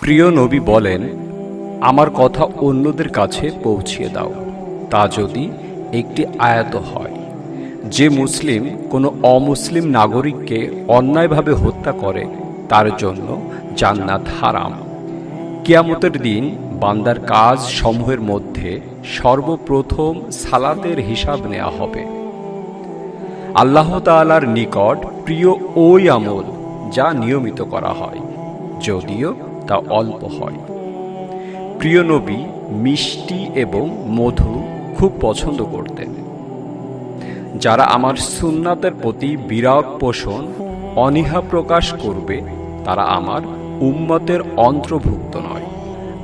প্রিয় নবী বলেন, আমার কথা অন্যদের কাছে পৌঁছিয়ে দাও, তা যদি একটি আয়াত হয়। যে মুসলিম কোনো অমুসলিম নাগরিককে অন্যায়ভাবে হত্যা করে তার জন্য জান্নাত হারাম। কিয়ামতের দিন বান্দার কাজ সমূহের মধ্যে সর্বপ্রথম সালাতের হিসাব নেওয়া হবে। আল্লাহ তাআলার নিকট প্রিয় ওই আমল যা নিয়মিত করা হয়, যদিও তা অল্প হয়। প্রিয় নবী মিষ্টি এবং মধু খুব পছন্দ করতেন। যারা আমার সুন্নাতের প্রতি বিরাগ পোষণ অনীহা প্রকাশ করবে তারা আমার উম্মতের অন্তর্ভুক্ত নয়।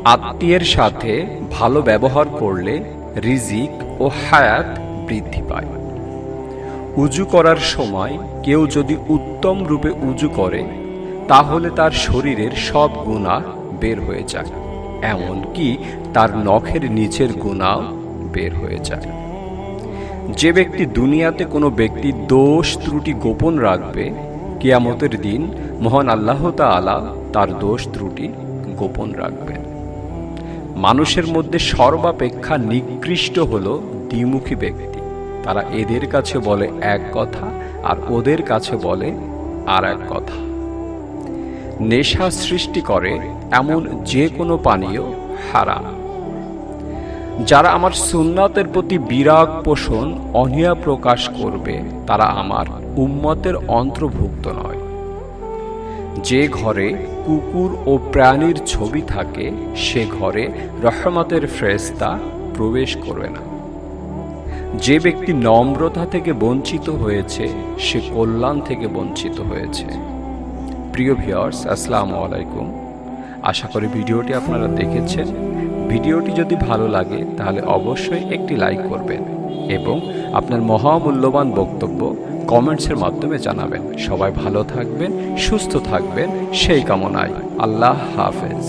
আত্মীয়ের সাথে ভালো ব্যবহার করলে রিজিক ও হায়াত বৃদ্ধি পায়। উজু করার সময় কেউ যদি উত্তম রূপে উজু করে তাহলে তার শরীরের সব গুনাহ বের হয়ে যায়, এমনকি তার নখের নিচের গুনাহ বের হয়ে যায়। যে ব্যক্তি দুনিয়াতে কোনো ব্যক্তির দোষ ত্রুটি গোপন রাখবে, কিয়ামতের দিন মহান আল্লাহ তাআলা তার দোষ ত্রুটি গোপন রাখবেন। মানুষের মধ্যে সর্বাপেক্ষা নিকৃষ্ট হল দ্বিমুখী ব্যক্তি। তারা এদের কাছে বলে এক কথা আর ওদের কাছে বলে আর এক কথা। নেশা সৃষ্টি করে এমন যে কোনো পানীয় হারাম। যারা আমার সুন্নাতের প্রতি বিরাগ পোষণ অনীহা প্রকাশ করবে তারা আমার উম্মতের অন্তর্ভুক্ত নয়। যে ঘরে কুকুর ও প্রাণীর ছবি থাকে সে ঘরে রহমতের ফেরেশতা প্রবেশ করবে না। যে ব্যক্তি নম্রতা থেকে বঞ্চিত হয়েছে সে কল্যাণ থেকে বঞ্চিত হয়েছে। প্রিয় ভিউয়ার্স, আসসালামু আলাইকুম। আশা করি ভিডিওটি আপনারা দেখেছেন। ভিডিওটি যদি ভালো লাগে তাহলে অবশ্যই একটি লাইক করবেন এবং আপনার মহামূল্যবান বক্তব্য কমেন্টসের মাধ্যমে জানাবেন। সবাই ভালো থাকবেন, সুস্থ থাকবেন সেই কামনায়। আল্লাহ হাফেজ।